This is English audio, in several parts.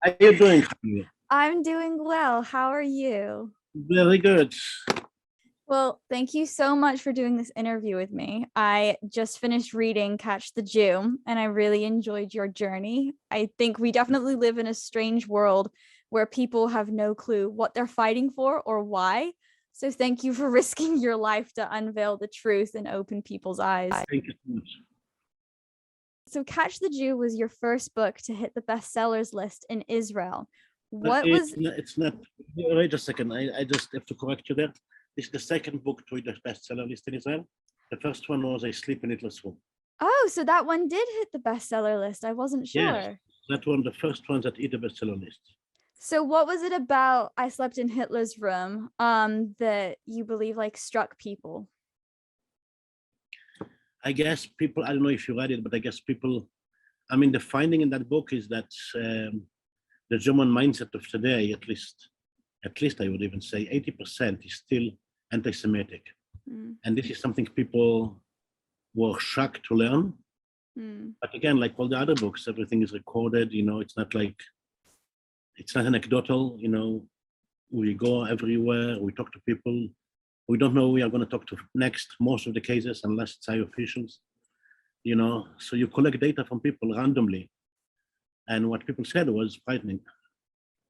How are you doing, Jaime? I'm doing well. How are you? Very good. Well, thank you so much for doing this interview with me. I just finished reading Catch the Jew, and I really enjoyed your journey. I think we definitely live in a strange world where people have no clue what they're fighting for or why. So thank you for risking your life to unveil the truth and open people's eyes. Thank you so much. So Catch the Jew was your first book to hit the bestsellers list in Israel. But What was it's not, wait a second, I just have to correct you there. This is the second book to the bestseller list in Israel. The first one was I Sleep in Hitler's Room. Oh, so that one did hit the bestseller list. I wasn't sure. Yes, that one, the first one that hit the bestseller list. So what was it about I Slept in Hitler's Room that you believe like struck people? I guess people, I don't know if you read it, but I guess people, I mean, the finding in that book is that the German mindset of today, at least I would even say 80% is still anti-Semitic. And this is something people were shocked to learn. But again, like all the other books, everything is recorded, it's not anecdotal, we go everywhere, we talk to people. We don't know who we are going to talk to next, most of the cases, unless it's high officials, so you collect data from people randomly. And what people said was frightening.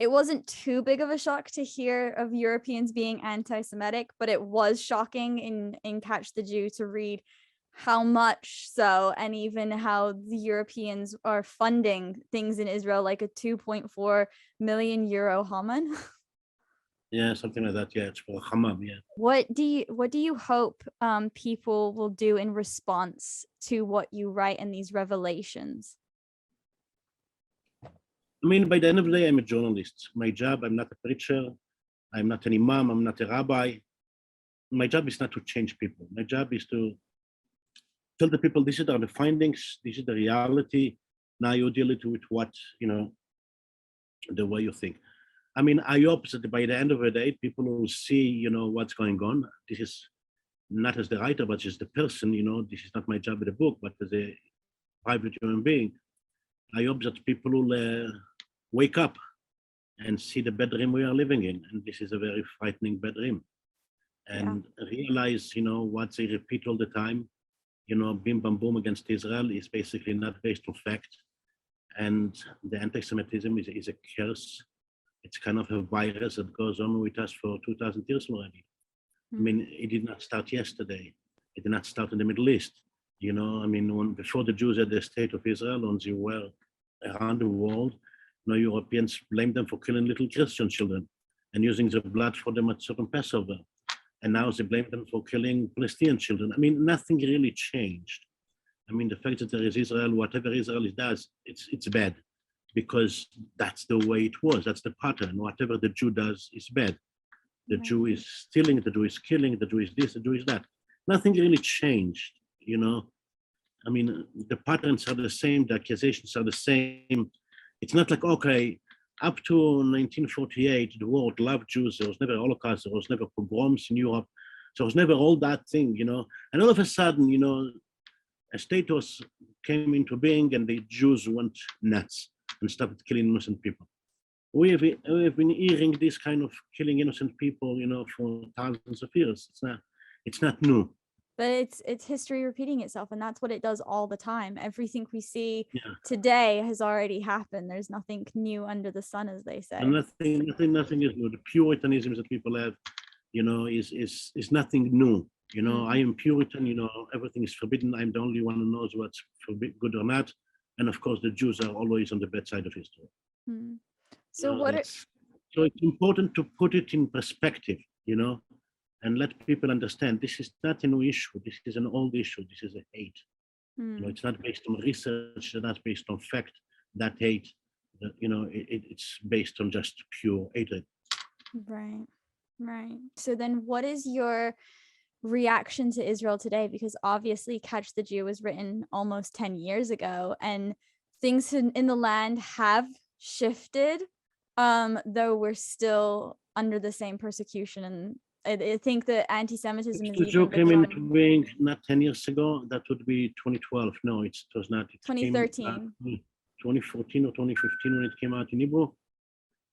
It wasn't too big of a shock to hear of Europeans being anti-Semitic, but it was shocking in Catch the Jew to read how much so, and even how the Europeans are funding things in Israel, like a 2.4 million euro Haman. Yeah, something like that. Yeah, it's for Hammam. Yeah. What do you hope people will do in response to what you write in these revelations? I mean, by the end of the day, I'm a journalist. My job, I'm not a preacher. I'm not an imam. I'm not a rabbi. My job is not to change people. My job is to tell the people, these are the findings. This is the reality. Now you deal it with what, the way you think. I mean, I hope that by the end of the day, people will see, what's going on. This is not as the writer, but as the person, this is not my job in the book, but as a private human being. I hope that people will wake up and see the bad dream we are living in. And this is a very frightening bad dream. And realize, what they repeat all the time, bim bam boom against Israel is basically not based on fact. And the anti-Semitism is a curse. It's kind of a virus that goes on with us for 2,000 years already. I mean, it did not start yesterday. It did not start in the Middle East. I mean, before the Jews had the state of Israel, and they were around the world, Europeans blamed them for killing little Christian children and using the blood for them at certain Passover. And now they blame them for killing Palestinian children. I mean, nothing really changed. I mean, the fact that there is Israel, whatever Israel does, it's bad, because that's the way it was. That's the pattern. Whatever the Jew does is bad. The Jew is stealing, the Jew is killing, the Jew is this, the Jew is that. Nothing really changed, I mean, the patterns are the same, the accusations are the same. It's not like, okay, up to 1948, the world loved Jews. There was never a Holocaust, there was never pogroms in Europe. There was never all that thing, And all of a sudden, a state came into being and the Jews went nuts and started killing innocent people. We have been hearing this kind of killing innocent people, for thousands of years. It's not new. But it's history repeating itself, and that's what it does all the time. Everything we see today has already happened. There's nothing new under the sun, as they say. And nothing is new. The Puritanism that people have, is nothing new. I am Puritan. Everything is forbidden. I'm the only one who knows what's good or not. And of course, the Jews are always on the bad side of history. So so it's important to put it in perspective, and let people understand this is not a new issue. This is an old issue. This is a hate. It's not based on research. It's not based on fact. That hate, it's based on just pure hatred. Right. So then what is your reaction to Israel today? Because obviously Catch the Jew was written almost 10 years ago, and things in the land have shifted, though we're still under the same persecution. And I think that anti-Semitism is the Jew came into being not 10 years ago. That would be 2012. No, it was not. It 2013. 2014 or 2015 when it came out in Hebrew.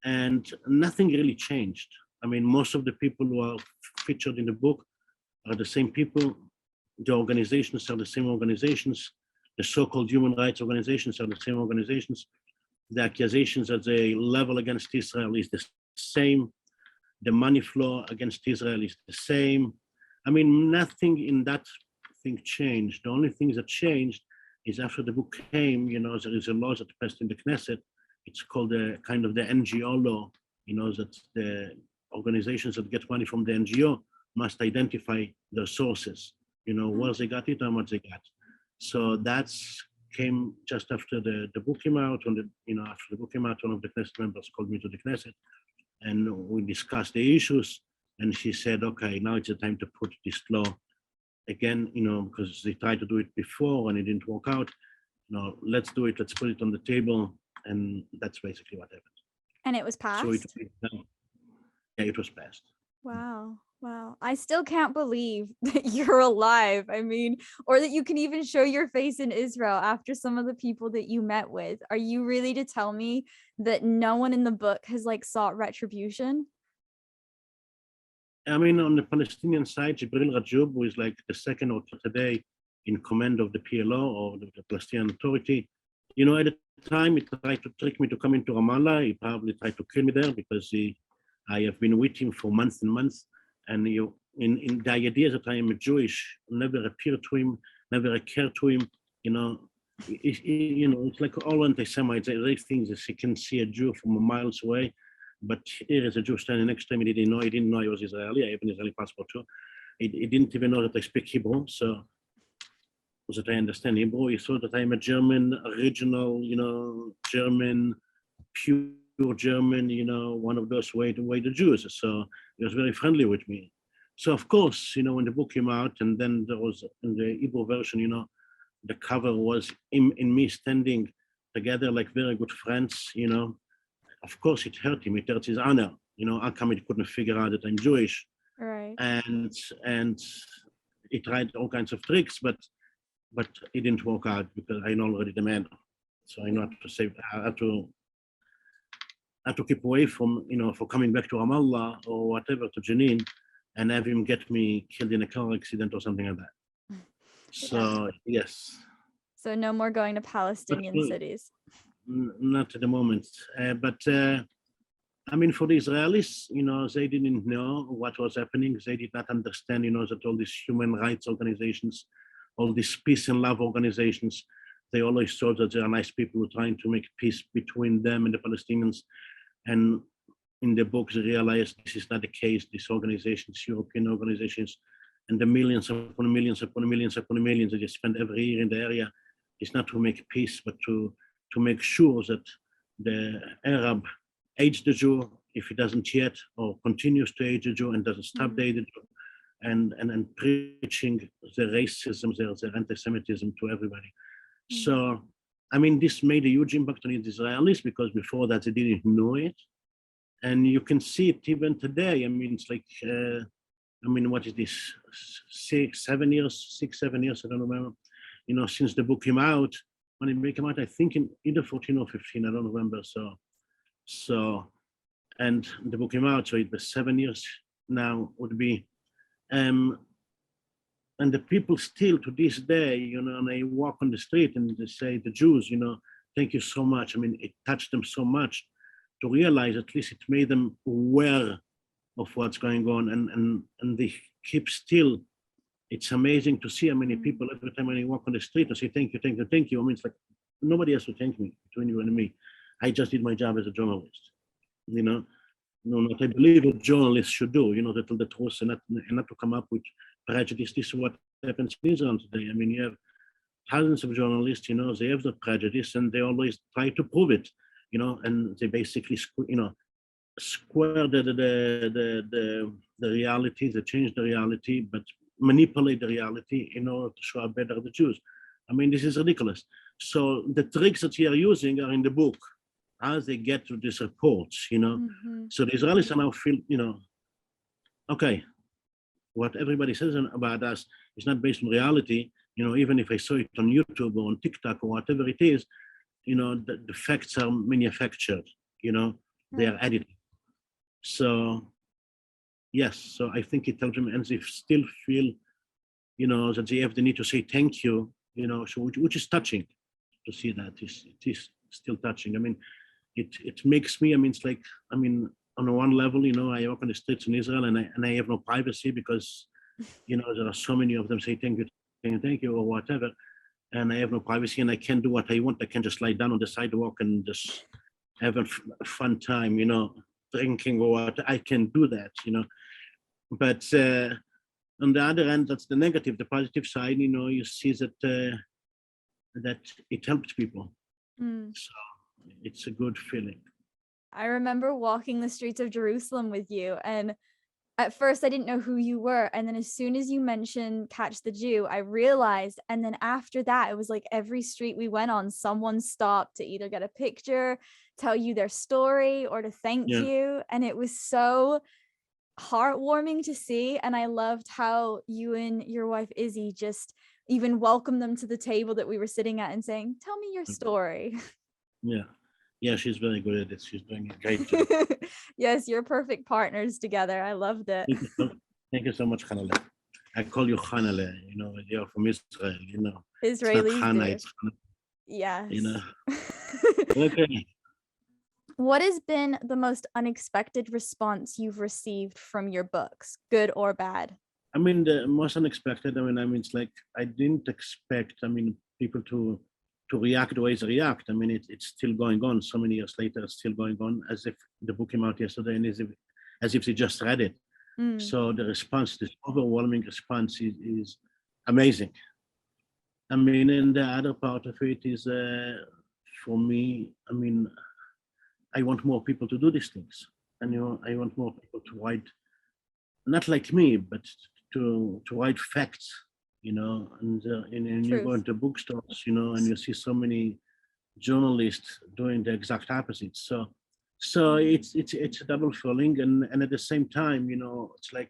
and nothing really changed. I mean, most of the people who are featured in the book are the same people. The organizations are the same organizations. The so-called human rights organizations are the same organizations. The accusations that they level against Israel is the same. The money flow against Israel is the same. I mean, nothing in that thing changed. The only thing that changed is after the book came, there is a law that passed in the Knesset. It's called the kind of the NGO law, that the organizations that get money from the NGO must identify their sources, where they got it and what they got. So that's came just after the book came out. After the book came out, one of the Knesset members called me to the Knesset, and we discussed the issues. And she said, "Okay, now it's the time to put this law again, because they tried to do it before and it didn't work out. Let's do it. Let's put it on the table." And that's basically what happened. And it was passed? So it was passed. Wow. Wow. I still can't believe that you're alive. I mean, or that you can even show your face in Israel after some of the people that you met with. Are you really to tell me that no one in the book has sought retribution? I mean, on the Palestinian side, Jibril Rajub, who is like the second or third today in command of the PLO or the Palestinian Authority, at the time he tried to trick me to come into Ramallah. He probably tried to kill me there because I have been with him for months and months. And in the idea that I am a Jewish never appeared to him, never occurred to him. It's like all anti-Semites. They think that he can see a Jew from miles away. But here is a Jew standing next to him. He didn't know I was Israeli. I have an Israeli passport too. He didn't even know that I speak Hebrew, so that I understand Hebrew. He thought that I'm a German, original, German, pure German, one of those way the Jews. So he was very friendly with me. So of course, when the book came out, and then there was in the Hebrew version, the cover was in me standing together like very good friends, Of course, it hurt him. It hurt his honor. How come he couldn't figure out that I'm Jewish? Right. And he tried all kinds of tricks, but it didn't work out because I know already the man. So I know how to save. I had to keep away from for coming back to Ramallah or whatever to Jenin, and have him get me killed in a car accident or something like that. So yes. So no more going to Palestinian cities. Not at the moment, but I mean, for the Israelis, they didn't know what was happening. They did not understand, that all these human rights organizations, all these peace and love organizations, they always thought that they are nice people who are trying to make peace between them and the Palestinians. And in the book, they realized this is not the case. These organizations, European organizations, and the millions upon millions upon millions upon millions that they spend every year in the area, is not to make peace, but to make sure that the Arab hates the Jew if he doesn't yet, or continues to hate the Jew and doesn't stop hating the Jew, and preaching the racism, their anti-Semitism to everybody. So, I mean, this made a huge impact on the Israelis because before that they didn't know it. And you can see it even today. I mean, it's like, what is this, 7 years, I don't remember, since the book came out. When it came out, I think in either 14 or 15, I don't remember. So, and the book came out, so it was 7 years now would be, and the people still to this day, and they walk on the street and they say, the Jews, thank you so much. I mean, it touched them so much to realize, at least it made them aware of what's going on, and they keep still. It's amazing to see how many people every time when I walk on the street and say, thank you, thank you, thank you. I mean, it's like, nobody has to thank me between you and me. I just did my job as a journalist, what I believe a journalist should do, to tell the truth and not to come up with prejudice. This is what happens in Israel today. I mean, you have thousands of journalists, they have the prejudice and they always try to prove it, and they basically, square the reality, they change the reality, but manipulate the reality in order to show how better the Jews. I mean, this is ridiculous. So the tricks that you are using are in the book, as they get to these reports, So the Israelis are now feel, okay, what everybody says about us is not based on reality. Even if I saw it on YouTube or on TikTok or whatever it is, the facts are manufactured, their editing. So yes, so I think it tells them, and they still feel, that they have the need to say thank you, so which is touching to see that. It is still touching. I mean, it makes me, it's like, on one level, I walk on the streets in Israel and I have no privacy because, there are so many of them say thank you, or whatever. And I have no privacy and I can do what I want. I can just lie down on the sidewalk and just have a fun time, drinking or what. I can do that, But on the other hand, that's the negative. The positive side, you see that that it helped people. So it's a good feeling. I remember walking the streets of Jerusalem with you, and at first I didn't know who you were, and then as soon as you mentioned Catch the Jew, I realized. And then after that, it was like every street we went on, someone stopped to either get a picture, tell you their story, or to thank you. And it was so heartwarming to see. And I loved how you and your wife Izzy just even welcomed them to the table that we were sitting at and saying, tell me your story. Yeah, she's very good at it. She's doing a great job. Yes, you're perfect partners together. I loved it. Thank you so much, Hanale. I call you Hanale, you're from Israel, Israelis it's not Hannah, do. it's Hannah. Yes. Okay. What has been the most unexpected response you've received from your books, good or bad? The most unexpected, it's like I didn't expect, people to react the way they react. It's still going on. So many years later, it's still going on, as if the book came out yesterday and as if they just read it. So the response, this overwhelming response is amazing. And the other part of it is, for me, I want more people to do these things. And I want more people to write, not like me, but to write facts, and you go into bookstores, and you see so many journalists doing the exact opposite. So it's a double feeling, and at the same time, it's like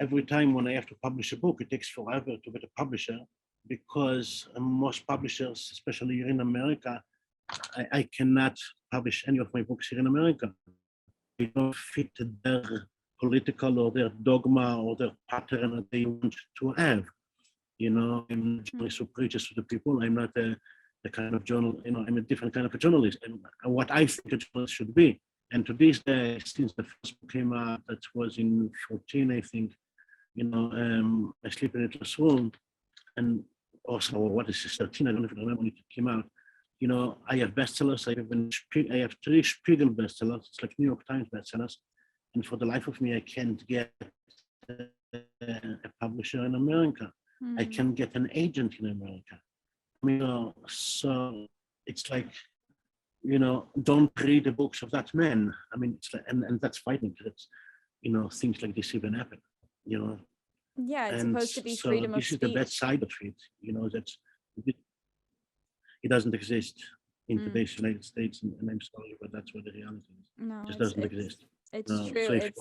every time when I have to publish a book, it takes forever to get a publisher, because most publishers, especially here in America, I cannot publish any of my books here in America. They don't fit their political or their dogma or their pattern that they want to have. I'm a journalist who preaches to the people. I'm not the kind of journal, I'm a different kind of a journalist, and what I think a journalist should be. And to this day, since the first book came out, that was in 14, I think, I sleep in a classroom, and also, what is this, 13? I don't even remember when it came out. I have bestsellers. I have 3 Spiegel bestsellers. It's like New York Times bestsellers. And for the life of me, I can't get a publisher in America. I can't get an agent in America. So it's like, don't read the books of that man. It's like, and that's frightening, because things like this even happen. Yeah, it's supposed to be so freedom of this is speech. the bad side of it. That it doesn't exist in today's United States, and I'm sorry, but that's what the reality is. No, It just doesn't exist. It's true. So if you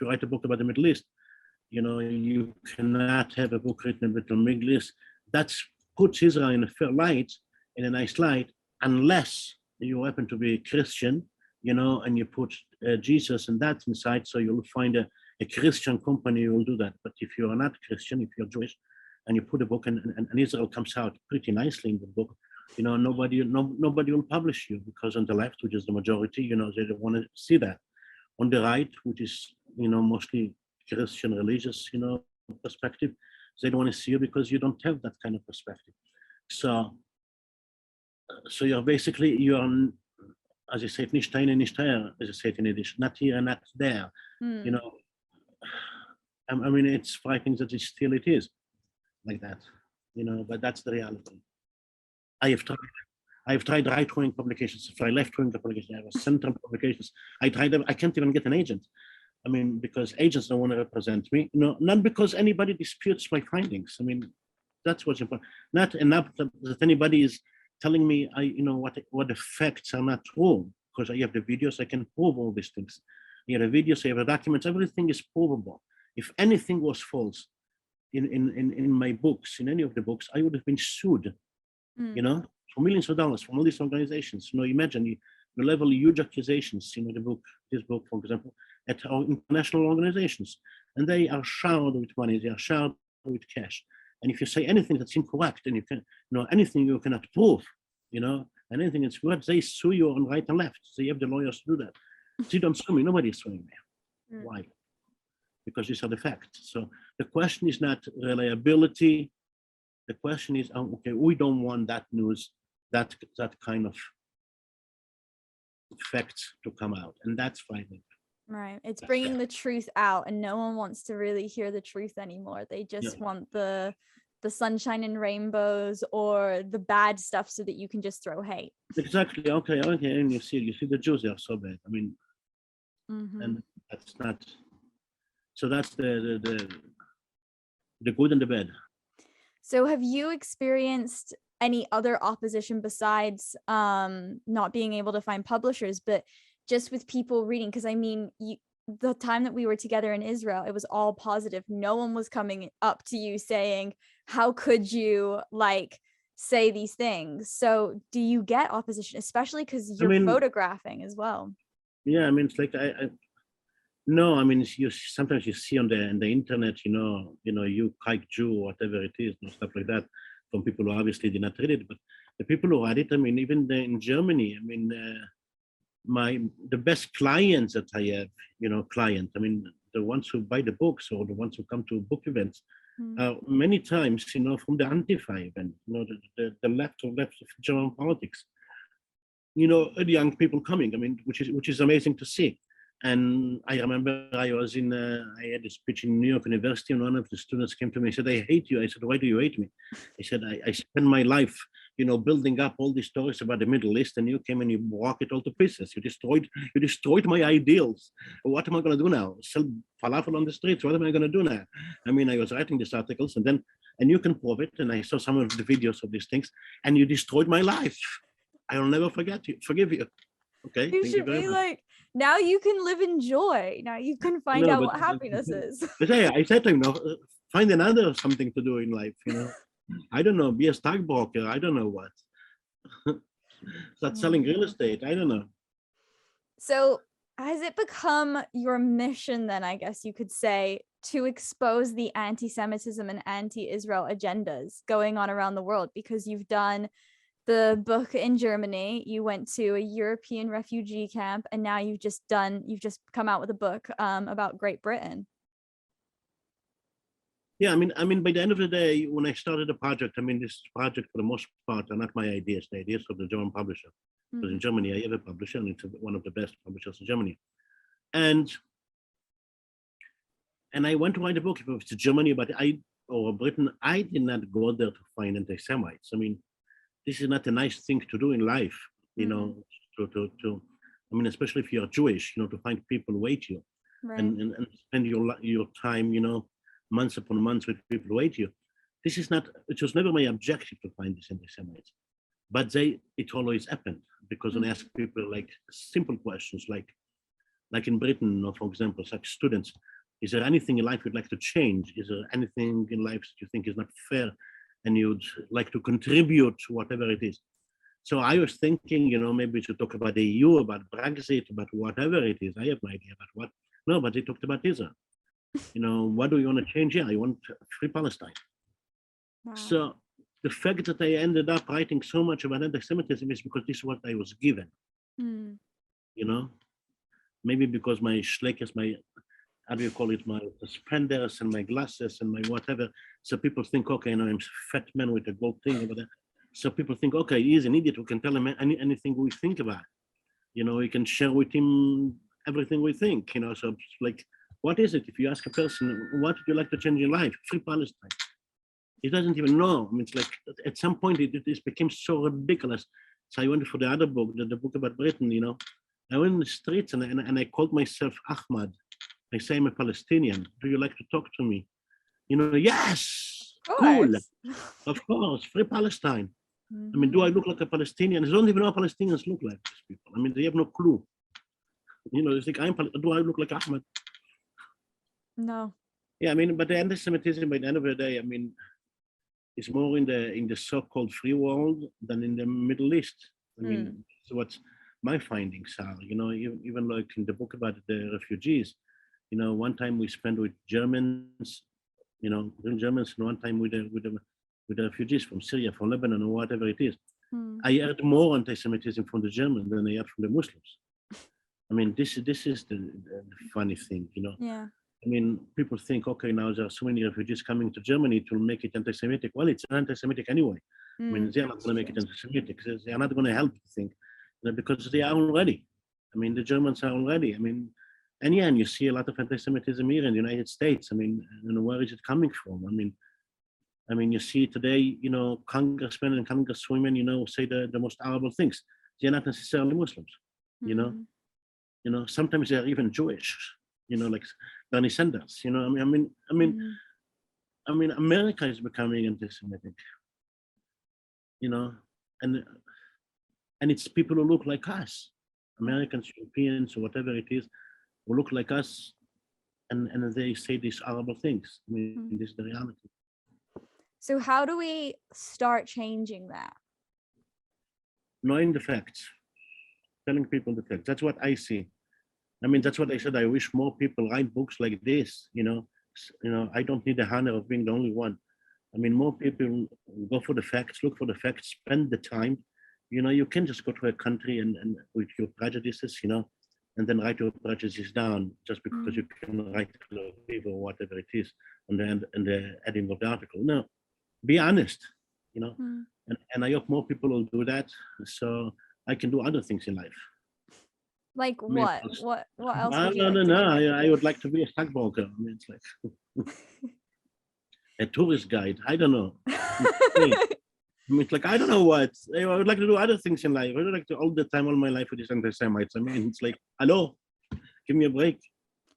write a book about the Middle East, you cannot have a book written about the Middle East that puts Israel in a fair light, in a nice light, unless you happen to be a Christian, and you put Jesus and that inside. So you'll find a Christian company who will do that. But if you are not Christian, if you're Jewish, and you put a book and Israel comes out pretty nicely in the book, nobody will publish you, because on the left, which is the majority, they don't want to see that. On the right, which is, mostly Christian religious, perspective, they don't want to see you because you don't have that kind of perspective. So you're basically, as you say, nicht eine, nicht her, as you say it in Yiddish, not here, not there. It's frightening that it is like that, but that's the reality. I have tried right-wing publications, left-wing publications, I have central publications. I tried them. I can't even get an agent. Because agents don't want to represent me, not because anybody disputes my findings. That's what's important. Not enough that anybody is telling me, what the facts are not true, because I have the videos, I can prove all these things. You have the videos, I have the documents, everything is provable. If anything was false in my books, in any of the books, I would have been sued, for millions of dollars from all these organizations. Imagine you level huge accusations, this book, for example, at our international organizations. And they are showered with money, they are showered with cash. And if you say anything that's incorrect, and you can, anything you cannot prove, and anything that's good, they sue you on right and left. They have the lawyers to do that. They don't sue me, nobody is suing me. Why? Because these are the facts. So the question is not reliability. The question is, okay, we don't want that news, that kind of facts to come out, and that's frightening. Right. It's bringing the truth out, and no one wants to really hear the truth anymore. They just want the sunshine and rainbows or the bad stuff so that you can just throw hate. Exactly. Okay. And you see the Jews, they are so bad. I mean, and that's not. So that's the good and the bad. So have you experienced any other opposition besides not being able to find publishers, but just with people reading? Because I mean, the time that we were together in Israel, it was all positive. No one was coming up to you saying, how could you say these things? So do you get opposition, especially because you're photographing as well? Yeah, I mean, it's like no, I mean, sometimes you see on the internet, you kike Jew, whatever it is, stuff like that, from people who obviously did not read it. But the people who read it, I mean, even in Germany, I mean, the best clients that I have, I mean, the ones who buy the books or the ones who come to book events, many times, from the Antifa event, the left of German politics, the young people coming, I mean, which is amazing to see. And I remember I had a speech in New York University, and one of the students came to me and said, I hate you. I said, why do you hate me? He said, I spent my life, building up all these stories about the Middle East, and you came and you broke it all to pieces. You destroyed my ideals. What am I going to do now? Sell falafel on the streets? What am I going to do now? I mean, I was writing these articles, and you can prove it, and I saw some of the videos of these things, and you destroyed my life. I will never forgive you. Okay. You should be like, now you can live in joy. Now you can find out what happiness is. But hey, I said to him, find another something to do in life, I don't know, be a stockbroker, I don't know what. Start selling real estate, I don't know. So has it become your mission then, I guess you could say, to expose the anti-Semitism and anti-Israel agendas going on around the world? Because you've done the book in Germany, you went to a European refugee camp, and now you've just come out with a book about Great Britain. Yeah, I mean, by the end of the day, when I started the project, I mean, this project for the most part are not my ideas. The ideas of the German publisher. Because in Germany, I have a publisher, and it's one of the best publishers in Germany. And I went to write a book to Germany, or Britain. I did not go there to find anti-Semites. I mean, this is not a nice thing to do in life, I mean, especially if you're Jewish, to find people who hate you, right, and spend your time, months upon months with people who hate you. It was never my objective to find these anti-Semites, but it always happened, because when I ask people simple questions, like in Britain, for example, such students, is there anything in life you'd like to change? Is there anything in life that you think is not fair, and you'd like to contribute to whatever it is? So I was thinking, maybe we should talk about the EU, about Brexit, about whatever it is. I have no idea about what. No, but they talked about Israel. What do you want to change here? I want free Palestine. Wow. So the fact that I ended up writing so much about anti-Semitism is because this is what I was given. Maybe because my schleckers, how do you call it, my suspenders and my glasses and my whatever. So people think, okay, I'm a fat man with a gold thing over there. So people think, okay, he's an idiot. We can tell him anything we think about. We can share with him everything we think. So it's what is it? If you ask a person, what would you like to change in life? Free Palestine. He doesn't even know. I mean, it's at some point it became so ridiculous. So I went for the other book, the book about Britain. I went in the streets and I called myself Ahmad. I say, I'm a Palestinian. Do you like to talk to me? Yes, cool. Of course, free Palestine. I mean, do I look like a Palestinian? They don't even know how Palestinians look like, these people. I mean, they have no clue. They think, do I look like Ahmed? No. Yeah, I mean, but the anti-Semitism, by the end of the day, I mean, is more in the so-called free world than in the Middle East. I mean, so my findings are, even like in the book about the refugees, one time we spent with Germans, real Germans, and one time with the refugees from Syria, from Lebanon, or whatever it is. Hmm. I heard more anti-Semitism from the Germans than I heard from the Muslims. I mean, this is the funny thing, Yeah. I mean, people think, okay, now there are so many refugees coming to Germany to make it anti-Semitic. Well, it's anti-Semitic anyway. I mean, they're not going to make it anti-Semitic. They are not going to help the thing, because they are already. I mean, the Germans are already. I mean, and yeah, and you see a lot of anti-Semitism here in the United States. I mean, where is it coming from? I mean, you see today, congressmen and congresswomen, say the most horrible things. They're not necessarily Muslims, sometimes they're even Jewish, like Bernie Sanders, I mean, America is becoming anti-Semitic, and it's people who look like us, Americans, Europeans, or whatever it is, who look like us, and they say these horrible things. I mean, this is the reality. So how do we start changing that? Knowing the facts, telling people the facts. That's what I see. I mean, that's what I said. I wish more people write books like this. I don't need the honor of being the only one. I mean, more people go for the facts, look for the facts, spend the time. You can just go to a country and with your prejudices, and then write your prejudices down just because you can write or whatever it is on the heading of the article. No, be honest, and I hope more people will do that, so I can do other things in life. Like I mean, what? What else would you no, like to do? I would like to be a stockbroker. I mean, it's like a tourist guide. I don't know. I mean, it's like, I don't know what. I would like to do other things in life. I would like to all my life with these anti-Semites. I mean, it's like, hello, give me a break.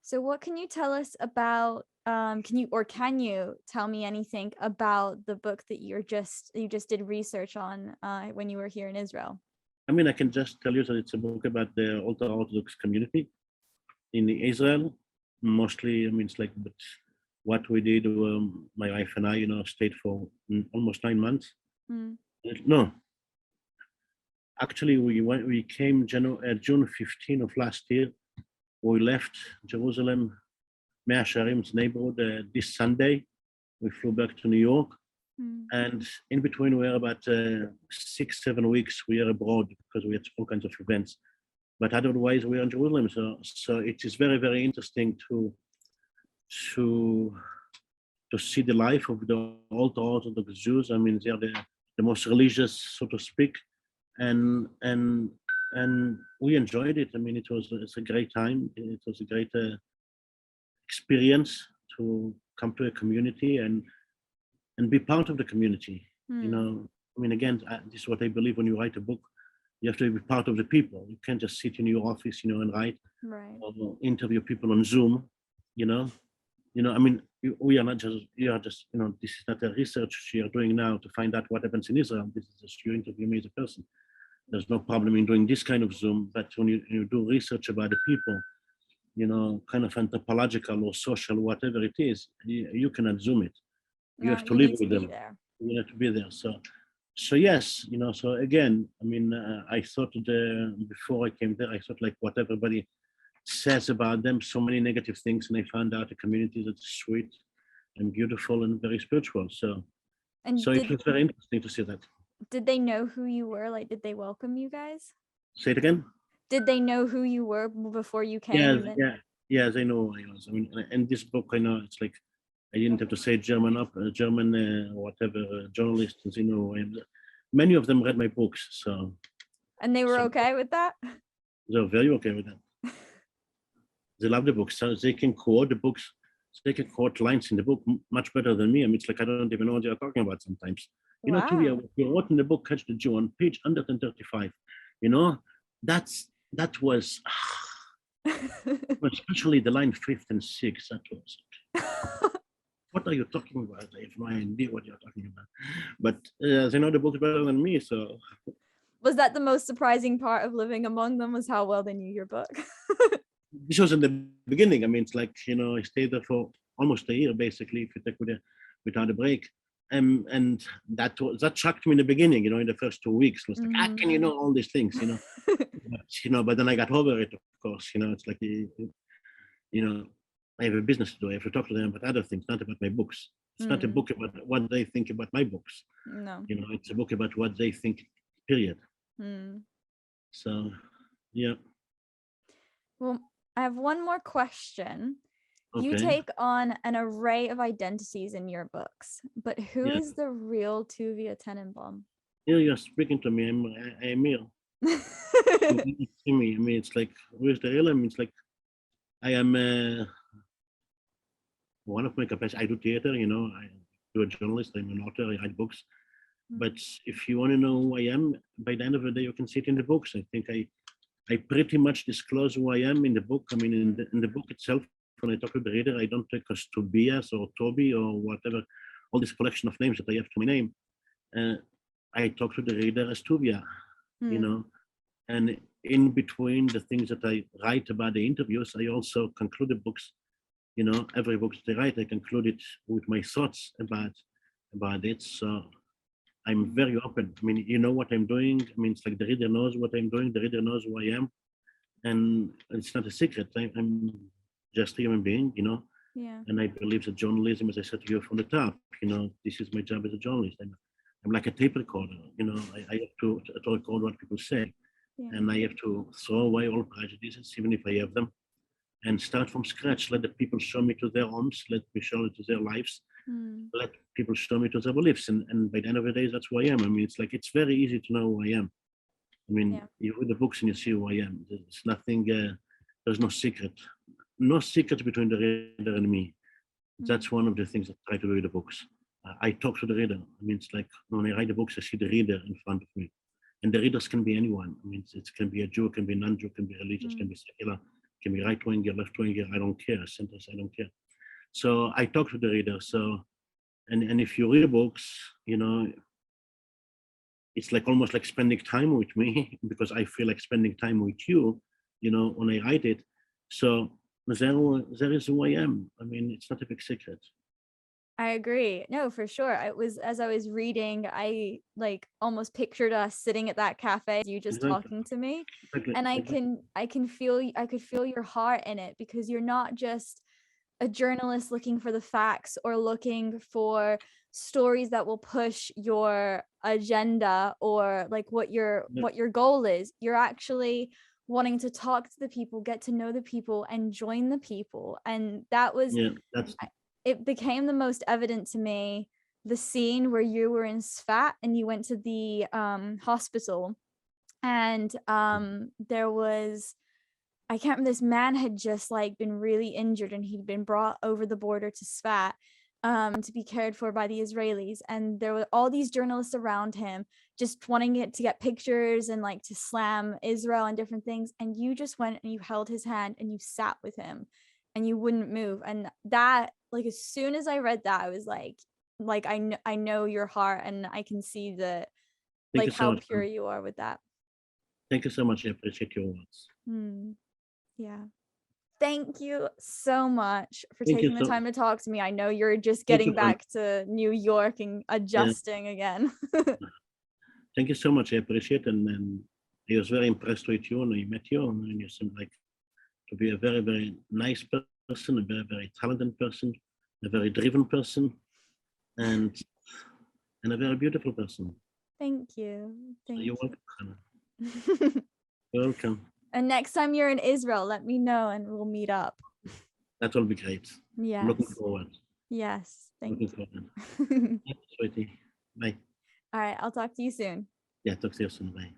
So what can you tell us about, can you tell me anything about the book that you just did research on when you were here in Israel? I mean, I can just tell you that it's a book about the ultra-Orthodox community in Israel. Mostly, I mean, it's like, but what we did, my wife and I, stayed for almost 9 months. No, actually, we came June 15 of last year. We left Jerusalem, Mea Shearim's neighborhood this Sunday. We flew back to New York. And in between, we were about 6-7 weeks. We were abroad because we had all kinds of events. But otherwise, we are in Jerusalem. So it is very, very interesting to see the life of the ultra-Orthodox Jews. I mean, they are the most religious, so to speak, and we enjoyed it. I mean, it's a great time. It was a great experience to come to a community and be part of the community. I mean, again, this is what I believe. When you write a book, you have to be part of the people. You can't just sit in your office, and write, or interview people on Zoom. I mean, we are not just, you are just, this is not a research you're doing now to find out what happens in Israel. This is just you interview me as a person. There's no problem in doing this kind of Zoom, but when you do research about the people, kind of anthropological or social, whatever it is, you cannot Zoom it. You have to live with them. You have to be there. So yes, so again, I mean, I thought before I came there, I thought like what everybody says about them, so many negative things, and I found out a community that's sweet and beautiful and very spiritual. So it was very interesting to see that. Did they know who you were? Like, did they welcome you guys? Say it again? Did they know who you were before you came? Yeah, they know who I was. I mean, in this book, I know it's like, I didn't have to say German whatever journalists, many of them read my books. So. And they were okay with that? They're very okay with that. They love the books. So they can quote the books. They can quote lines in the book much better than me. I mean, it's like, I don't even know what they're talking about sometimes. Tuvia, what you wrote in the book, Catch the Jew, on page 135, that was, especially the line 5th and 6th, that was, what are you talking about? I have no idea what you're talking about. But they know the book better than me, so. Was that the most surprising part of living among them, was how well they knew your book? This was in the beginning. I mean, it's like, I stayed there for almost a year, basically, if you take without a break. And that shocked me in the beginning, in the first 2 weeks. It was like, how can you know all these things, but then I got over it, of course. It's like, I have a business to do. I have to talk to them about other things, not about my books. It's not a book about what they think about my books. No. It's a book about what they think, period. So, yeah. Well, I have one more question. You Okay. take on an array of identities in your books, but who Yeah. is the real Tuvia Tenenbom? You're speaking to me. I'm here. You see me. I mean, it's like, where's the real? I mean, it's like, I am one of my capacities. I do theater, I do a journalist, I'm an author, I write books. But if you want to know who I am, by the end of the day, you can see it in the books. I think I pretty much disclose who I am in the book. I mean, in the book itself, when I talk to the reader, I don't take as Tobias or Toby or whatever, all this collection of names that I have to my name. I talk to the reader as Tuvia, and in between the things that I write about the interviews, I also conclude the books. Every book that I write, I conclude it with my thoughts about it. So I'm very open. I mean, you know what I'm doing. I mean, it's like the reader knows what I'm doing. The reader knows who I am, and it's not a secret. I'm just a human being, Yeah. And I believe that journalism, as I said to you from the top, this is my job as a journalist. I'm like a tape recorder. I have to record what people say, and I have to throw away all prejudices, even if I have them, and start from scratch. Let the people show me to their homes. Let me show it to their lives. Let people show me to their beliefs. And by the end of the day, that's who I am. I mean, it's very easy to know who I am. I mean, you read the books and you see who I am. There's nothing, there's no secret. No secret between the reader and me. That's one of the things that I try to do with the books. I talk to the reader. I mean, it's like when I write the books, I see the reader in front of me. And the readers can be anyone. I mean, it can be a Jew, can be non-Jew, can be religious, can be secular, can be right-winger, left-winger, I don't care, centers, I don't care. So I talk to the reader. So, and if you read books, it's like almost like spending time with me because I feel like spending time with you, when I write it. So there is who I am. I mean, it's not a big secret. I agree. No, for sure. As I was reading, I like almost pictured us sitting at that cafe, you just talking to me. Exactly. And I could feel your heart in it, because you're not just a journalist looking for the facts or looking for stories that will push your agenda or like what your goal is. You're actually wanting to talk to the people, get to know the people, and join the people. And that was it became the most evident to me, the scene where you were in Sfat and you went to the hospital, and there was, I can't remember, this man had just like been really injured and he'd been brought over the border to Sfat to be cared for by the Israelis, and there were all these journalists around him just wanting to get pictures and like to slam Israel and different things, and you just went and you held his hand and you sat with him and you wouldn't move. And that, like, as soon as I read that, I was like I know your heart, and I can see the like how pure you are with that. Thank you so much. I appreciate your words. Yeah. Thank you so much for taking the time to talk to me. I know you're just getting back to New York and adjusting again. Thank you so much. I appreciate it. And I was very impressed with you, and I met you, and you seem like to be a very, very nice person, a very, very talented person, a very driven person, and a very beautiful person. Thank you. You're welcome. You're welcome. And next time you're in Israel, let me know and we'll meet up. That will be great. Yes. I'm looking forward. Yes. Thank you. Yes, sweetie. Bye. All right. I'll talk to you soon. Yeah, talk to you soon. Bye.